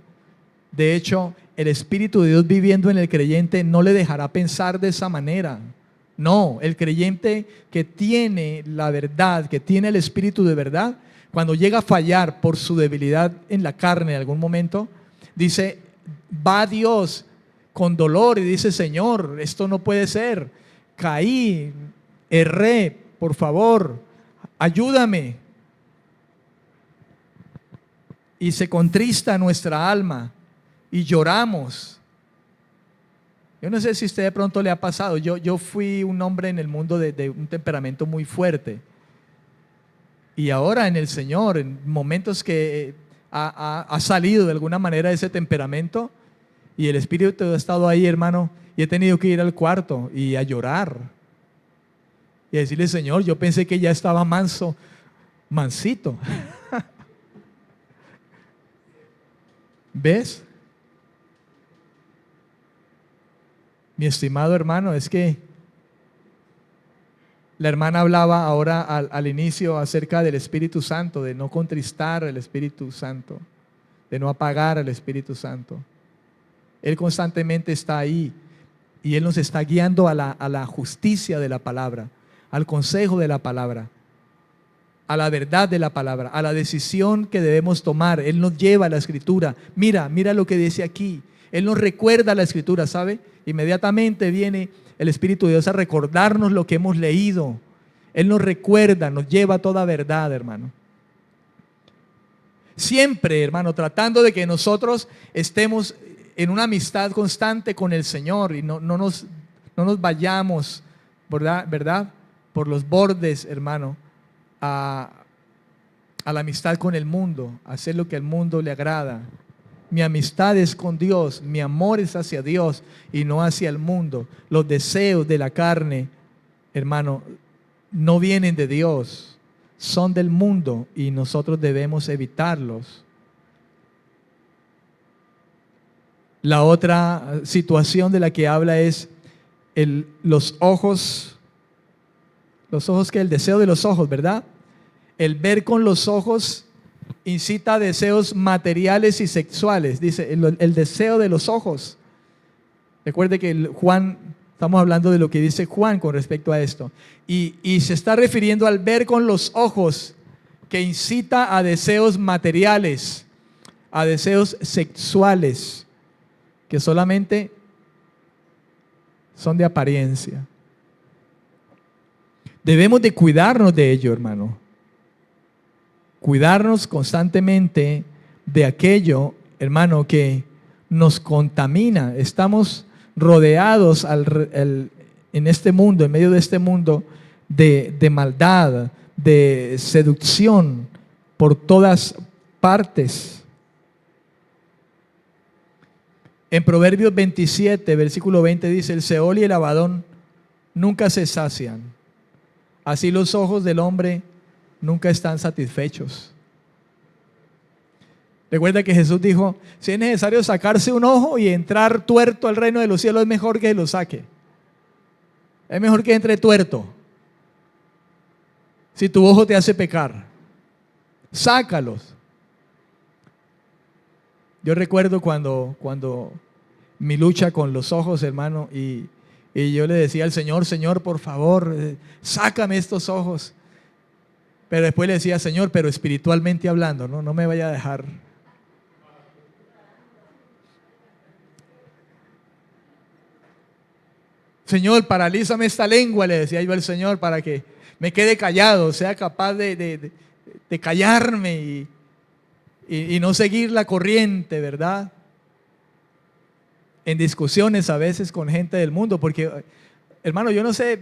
De hecho, el Espíritu de Dios viviendo en el creyente no le dejará pensar de esa manera. No, el creyente que tiene la verdad, que tiene el Espíritu de verdad, cuando llega a fallar por su debilidad en la carne en algún momento, dice, va a Dios con dolor y dice: Señor, esto no puede ser, caí, erré, por favor, ayúdame. Y se contrista nuestra alma y lloramos. Yo no sé si a usted de pronto le ha pasado. Yo fui un hombre en el mundo de un temperamento muy fuerte. Y ahora en el Señor, en momentos que ha salido de alguna manera ese temperamento y el Espíritu ha estado ahí, hermano, y he tenido que ir al cuarto y a llorar y a decirle: Señor, yo pensé que ya estaba mansito. ¿Ves? Mi estimado hermano, es que la hermana hablaba ahora al inicio acerca del Espíritu Santo, de no contristar al Espíritu Santo, de no apagar al Espíritu Santo. Él constantemente está ahí y Él nos está guiando a la justicia de la palabra, al consejo de la palabra, a la verdad de la palabra, a la decisión que debemos tomar. Él nos lleva a la Escritura. Mira lo que dice aquí. Él nos recuerda la Escritura, ¿sabe? Inmediatamente viene el Espíritu de Dios a recordarnos lo que hemos leído. Él nos recuerda, nos lleva a toda verdad, hermano. Siempre, hermano, tratando de que nosotros estemos en una amistad constante con el Señor y no nos vayamos, ¿verdad? Por los bordes, hermano, a la amistad con el mundo, a hacer lo que al mundo le agrada. Mi amistad es con Dios, mi amor es hacia Dios y no hacia el mundo. Los deseos de la carne, hermano, no vienen de Dios, son del mundo y nosotros debemos evitarlos. La otra situación de la que habla es los ojos que el deseo de los ojos, ¿verdad? El ver con los ojos incita a deseos materiales y sexuales. Dice, el deseo de los ojos. Recuerde que estamos hablando de lo que dice Juan con respecto a esto. Y se está refiriendo al ver con los ojos, que incita a deseos materiales, a deseos sexuales, que solamente son de apariencia. Debemos de cuidarnos de ello, hermano. Cuidarnos constantemente de aquello, hermano, que nos contamina. Estamos rodeados en este mundo, en medio de este mundo, de maldad, de seducción por todas partes. En Proverbios 27, versículo 20 dice: el Seol y el Abadón nunca se sacian, así los ojos del hombre nunca están satisfechos. Recuerda que Jesús dijo: si es necesario sacarse un ojo y entrar tuerto al reino de los cielos, es mejor que lo saque. Es mejor que entre tuerto. Si tu ojo te hace pecar, sácalos. Yo recuerdo cuando mi lucha con los ojos, hermano, y yo le decía al Señor: Señor, por favor, sácame estos ojos. Pero después le decía: Señor, pero espiritualmente hablando, no me vaya a dejar. Señor, paralízame esta lengua, le decía yo al Señor, para que me quede callado, sea capaz de callarme y no seguir la corriente, ¿verdad? En discusiones a veces con gente del mundo, porque, hermano, yo no sé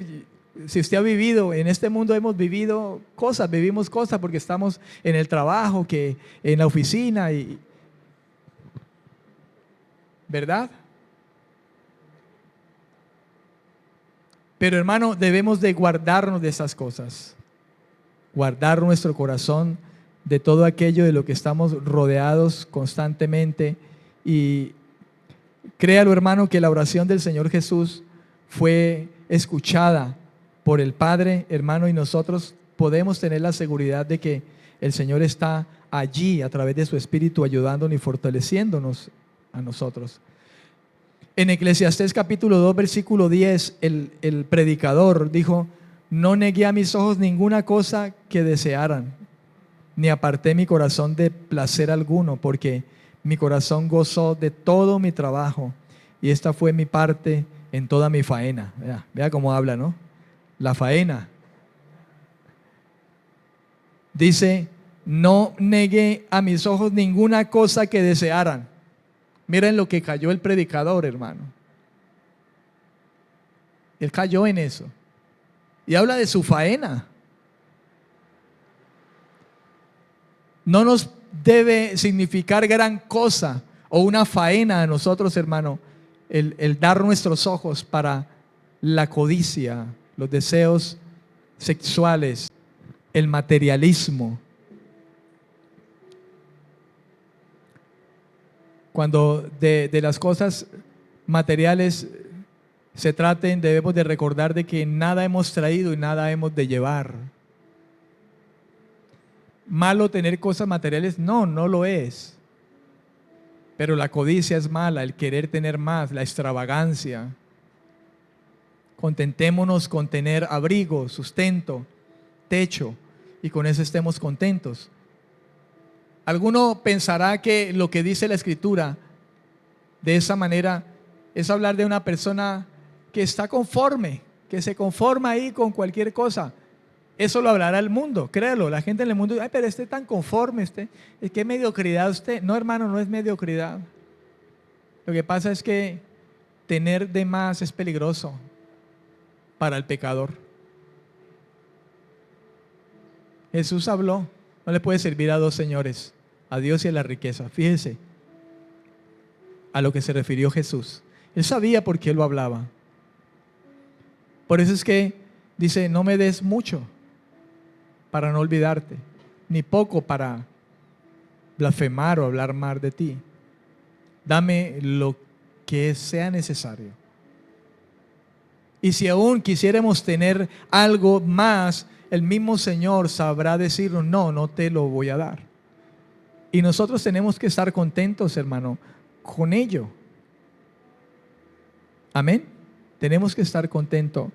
si usted ha vivido, en este mundo hemos vivido cosas, vivimos cosas porque estamos en el trabajo, que en la oficina, ¿verdad? Pero, hermano, debemos de guardarnos de esas cosas, guardar nuestro corazón de todo aquello de lo que estamos rodeados constantemente. Y créalo, hermano, que la oración del Señor Jesús fue escuchada por el Padre, hermano, y nosotros podemos tener la seguridad de que el Señor está allí a través de su Espíritu ayudándonos y fortaleciéndonos a nosotros. En Eclesiastés capítulo 2, versículo 10, el predicador dijo: no negué a mis ojos ninguna cosa que desearan, ni aparté mi corazón de placer alguno, porque mi corazón gozó de todo mi trabajo, y esta fue mi parte en toda mi faena. Vea cómo habla, ¿no? La faena. Dice: no negué a mis ojos ninguna cosa que desearan. Miren lo que cayó el predicador, hermano. Él cayó en eso. Y habla de su faena. No nos debe significar gran cosa o una faena a nosotros, hermano, el dar nuestros ojos para la codicia, los deseos sexuales, el materialismo. Cuando de las cosas materiales se traten, debemos de recordar de que nada hemos traído y nada hemos de llevar. ¿Malo tener cosas materiales? No lo es. Pero la codicia es mala, el querer tener más, la extravagancia. Contentémonos con tener abrigo, sustento, techo, y con eso estemos contentos. Alguno pensará que lo que dice la Escritura de esa manera es hablar de una persona que está conforme, que se conforma ahí con cualquier cosa. Eso lo hablará el mundo, créalo. La gente en el mundo dice: ay, pero tan conforme, qué mediocridad usted. No, hermano, no es mediocridad. Lo que pasa es que tener de más es peligroso para el pecador. Jesús habló: no le puede servir a dos señores, a Dios y a la riqueza. Fíjese a lo que se refirió Jesús. Él sabía por qué lo hablaba. Por eso es que dice: no me des mucho para no olvidarte, ni poco para blasfemar o hablar mal de ti. Dame lo que sea necesario. Y si aún quisiéramos tener algo más, el mismo Señor sabrá decirnos: no te lo voy a dar. Y nosotros tenemos que estar contentos, hermano, con ello. Amén. Tenemos que estar contentos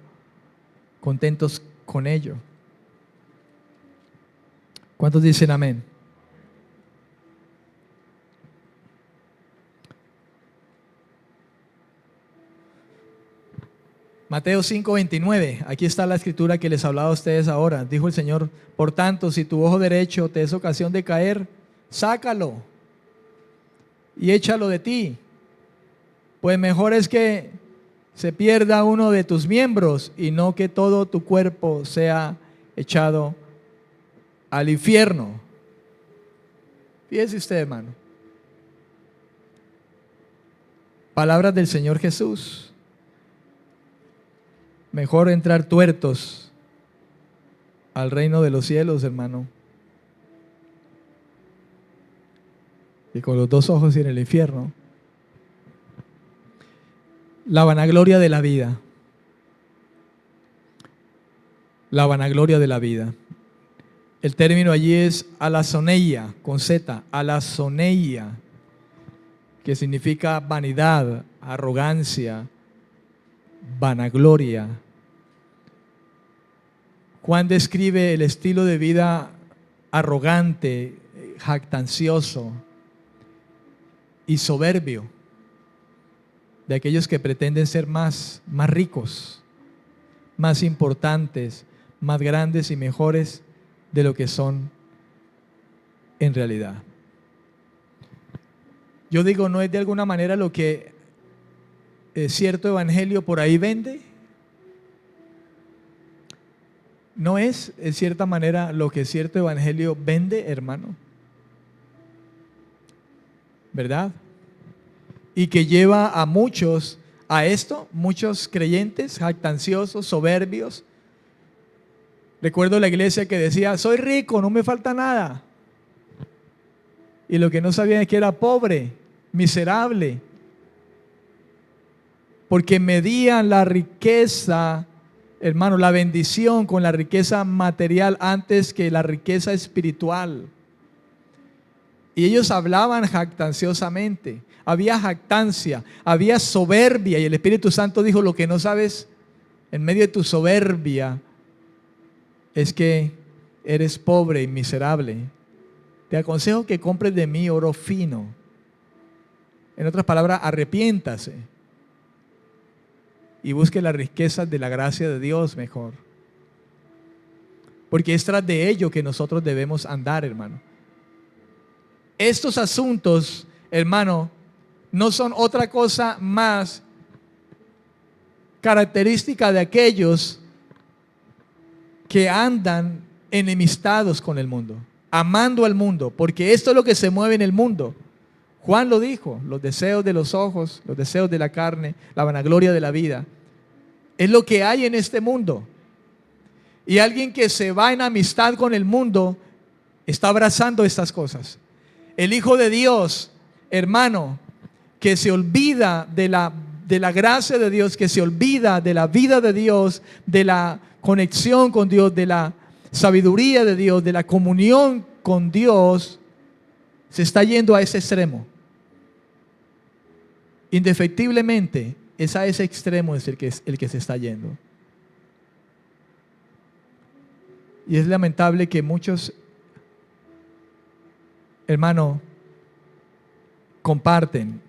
con ello. ¿Cuántos dicen amén? Mateo 5:29, aquí está la escritura que les hablaba a ustedes ahora. Dijo el Señor: por tanto, si tu ojo derecho te es ocasión de caer, sácalo y échalo de ti, pues mejor es que se pierda uno de tus miembros y no que todo tu cuerpo sea echado al infierno. Fíjese usted, hermano, palabras del Señor Jesús. Mejor entrar tuertos al reino de los cielos, hermano, y con los dos ojos y en el infierno. La vanagloria de la vida. La vanagloria de la vida. El término allí es alazoneia, con Z, alazoneia, que significa vanidad, arrogancia, vanagloria. Juan describe el estilo de vida arrogante, jactancioso y soberbio de aquellos que pretenden ser más ricos, más importantes, más grandes y mejores de lo que son en realidad. Yo digo, ¿no es de alguna manera lo que cierto evangelio por ahí vende? ¿No es en cierta manera lo que cierto evangelio vende, hermano? ¿Verdad? Y que lleva a muchos a esto, muchos creyentes jactanciosos, soberbios. Recuerdo la iglesia que decía: soy rico, no me falta nada. Y lo que no sabían es que era pobre, miserable, porque medían la riqueza, hermano, la bendición con la riqueza material antes que la riqueza espiritual. Y ellos hablaban jactanciosamente. Había jactancia, había soberbia, y el Espíritu Santo dijo: lo que no sabes en medio de tu soberbia es que eres pobre y miserable. Te aconsejo que compres de mí oro fino. En otras palabras, arrepiéntase y busque las riquezas de la gracia de Dios mejor. Porque es tras de ello que nosotros debemos andar, hermano. Estos asuntos, hermano, no son otra cosa más característica de aquellos que andan enemistados con el mundo, amando al mundo, porque esto es lo que se mueve en el mundo. Juan lo dijo: los deseos de los ojos, los deseos de la carne, la vanagloria de la vida, es lo que hay en este mundo. Y alguien que se va en amistad con el mundo está abrazando estas cosas. El Hijo de Dios, hermano, que se olvida de la gracia de Dios, que se olvida de la vida de Dios, de la conexión con Dios, de la sabiduría de Dios, de la comunión con Dios, se está yendo a ese extremo. Indefectiblemente es a ese extremo el que se está yendo. Y es lamentable que muchos, hermano, comparten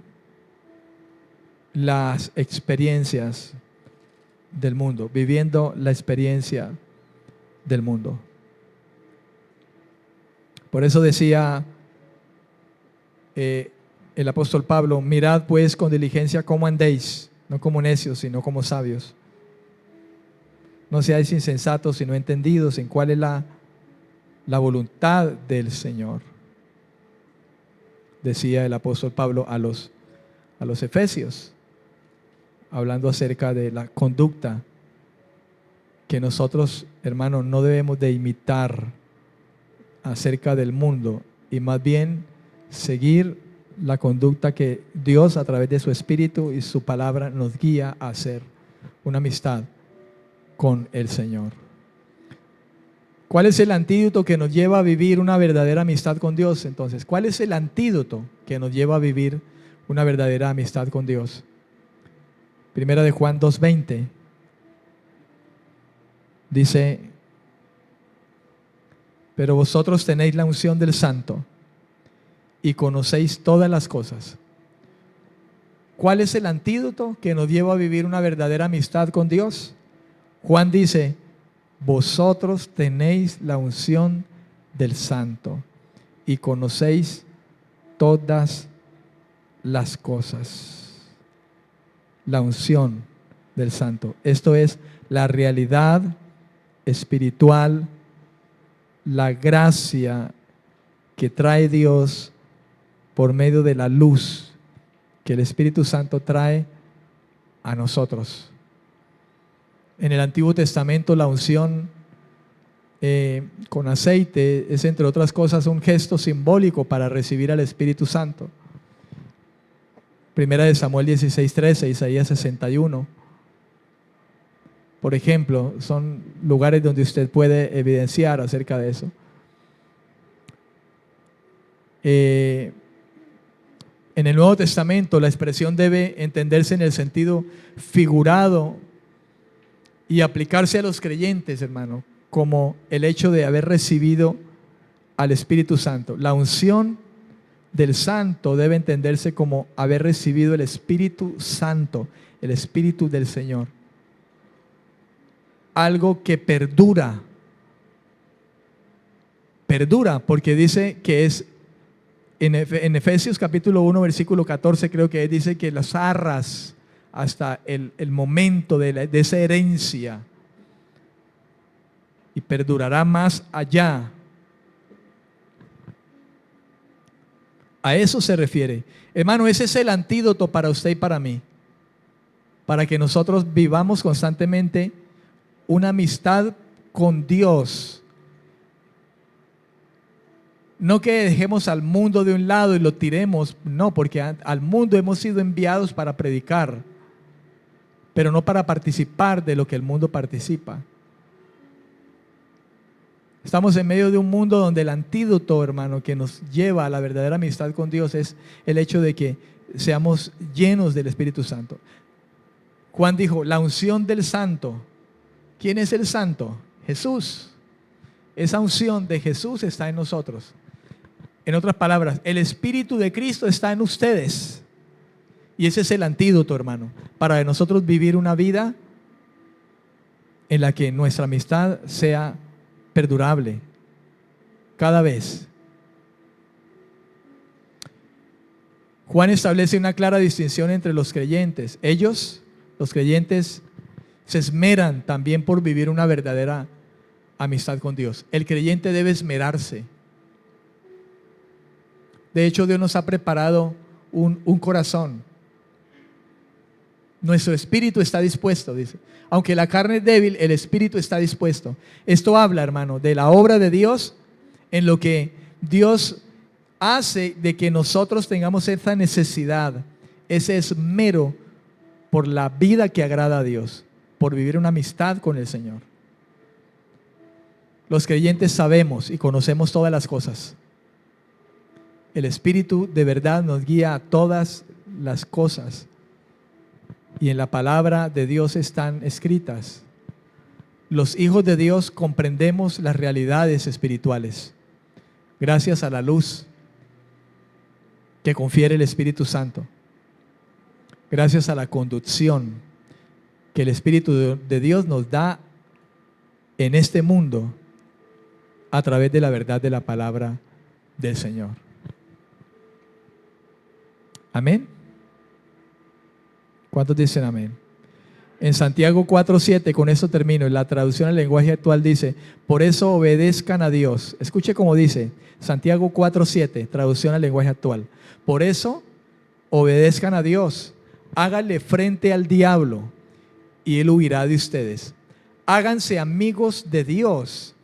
las experiencias del mundo, viviendo la experiencia del mundo. Por eso decía el apóstol Pablo: mirad pues con diligencia cómo andéis, no como necios, sino como sabios. No seáis insensatos, sino entendidos en cuál es la voluntad del Señor. Decía el apóstol Pablo a los efesios, hablando acerca de la conducta que nosotros, hermanos, no debemos de imitar acerca del mundo, y más bien seguir la conducta que Dios, a través de su Espíritu y su palabra, nos guía a hacer: una amistad con el Señor. ¿Cuál es el antídoto que nos lleva a vivir una verdadera amistad con Dios? Entonces, ¿cuál es el antídoto que nos lleva a vivir una verdadera amistad con Dios? Primera de Juan 2:20 dice: pero vosotros tenéis la unción del Santo y conocéis todas las cosas. ¿Cuál es el antídoto que nos lleva a vivir una verdadera amistad con Dios? Juan dice, vosotros tenéis la unción del Santo y conocéis todas las cosas. La unción del Santo. Esto es la realidad espiritual, la gracia que trae Dios por medio de la luz que el Espíritu Santo trae a nosotros. En el Antiguo Testamento la unción con aceite es, entre otras cosas, un gesto simbólico para recibir al Espíritu Santo. Primera de Samuel 16:13, Isaías 61. Por ejemplo, son lugares donde usted puede evidenciar acerca de eso. En el Nuevo Testamento la expresión debe entenderse en el sentido figurado y aplicarse a los creyentes, hermano, como el hecho de haber recibido al Espíritu Santo. La unción del Santo debe entenderse como haber recibido el Espíritu Santo, el Espíritu del Señor. Algo que perdura. Perdura, porque dice que es, en Efesios capítulo 1, versículo 14, creo que dice que las arras hasta el momento de esa herencia, y perdurará más allá. A eso se refiere. Hermano, ese es el antídoto para usted y para mí, para que nosotros vivamos constantemente una amistad con Dios. No que dejemos al mundo de un lado y lo tiremos, no, porque al mundo hemos sido enviados para predicar, pero no para participar de lo que el mundo participa. Estamos en medio de un mundo donde el antídoto, hermano, que nos lleva a la verdadera amistad con Dios es el hecho de que seamos llenos del Espíritu Santo. Juan dijo, la unción del Santo. ¿Quién es el Santo? Jesús. Esa unción de Jesús está en nosotros. En otras palabras, el Espíritu de Cristo está en ustedes. Y ese es el antídoto, hermano, para nosotros vivir una vida en la que nuestra amistad sea perdurable cada vez. Juan establece una clara distinción entre los creyentes. Ellos, los creyentes, se esmeran también por vivir una verdadera amistad con Dios. El creyente debe esmerarse. De hecho, Dios nos ha preparado un corazón. Nuestro espíritu está dispuesto, dice. Aunque la carne es débil, el espíritu está dispuesto. Esto habla, hermano, de la obra de Dios, en lo que Dios hace de que nosotros tengamos esa necesidad, ese esmero por la vida que agrada a Dios, por vivir una amistad con el Señor. Los creyentes sabemos y conocemos todas las cosas. El Espíritu de verdad nos guía a todas las cosas. Y en la palabra de Dios están escritas. Los hijos de Dios comprendemos las realidades espirituales gracias a la luz que confiere el Espíritu Santo, gracias a la conducción que el Espíritu de Dios nos da en este mundo a través de la verdad de la palabra del Señor. Amén. ¿Cuántos dicen amén? En Santiago 4:7, con eso termino, en la traducción al lenguaje actual dice, por eso obedezcan a Dios. Escuche cómo dice, Santiago 4:7, traducción al lenguaje actual. Por eso obedezcan a Dios, háganle frente al diablo y él huirá de ustedes. Háganse amigos de Dios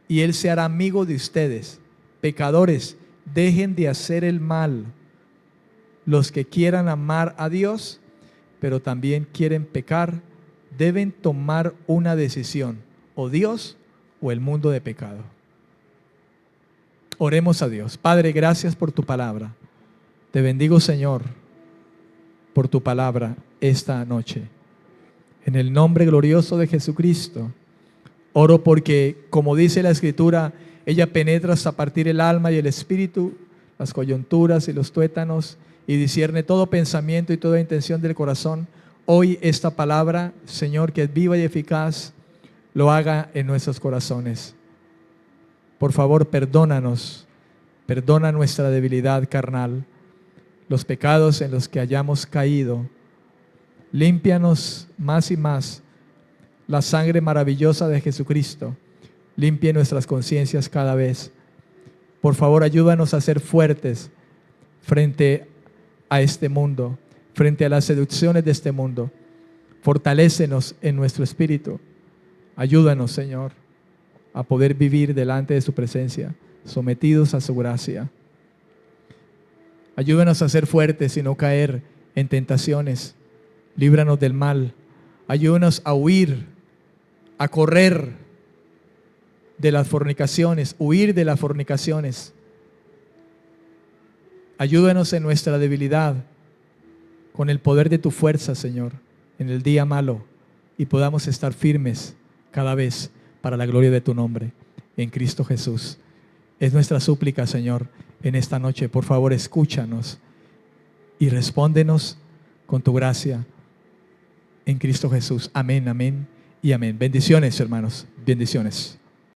y él se hará amigo de ustedes. Pecadores, dejen de hacer el mal. Los que quieran amar a Dios, pero también quieren pecar, deben tomar una decisión, o Dios o el mundo de pecado. Oremos a Dios. Padre, gracias por tu palabra. Te bendigo, Señor, por tu palabra esta noche. En el nombre glorioso de Jesucristo, oro porque, como dice la Escritura, ella penetra hasta partir el alma y el espíritu, las coyunturas y los tuétanos, y discierne todo pensamiento y toda intención del corazón. Hoy esta palabra, Señor, que es viva y eficaz, lo haga en nuestros corazones. Por favor, perdónanos, perdona nuestra debilidad carnal, los pecados en los que hayamos caído. Límpianos más y más. La sangre maravillosa de Jesucristo limpie nuestras conciencias cada vez. Por favor, ayúdanos a ser fuertes frente a este mundo, frente a las seducciones de este mundo. Fortalécenos en nuestro espíritu. Ayúdanos, Señor, a poder vivir delante de su presencia, sometidos a su gracia. Ayúdanos a ser fuertes y no caer en tentaciones. Líbranos del mal. Ayúdanos a huir, a correr de las fornicaciones, huir de las fornicaciones. Ayúdanos en nuestra debilidad, con el poder de tu fuerza, Señor, en el día malo, y podamos estar firmes cada vez para la gloria de tu nombre, en Cristo Jesús. Es nuestra súplica, Señor, en esta noche. Por favor, escúchanos y respóndenos con tu gracia, en Cristo Jesús. Amén, amén y amén. Bendiciones, hermanos, bendiciones.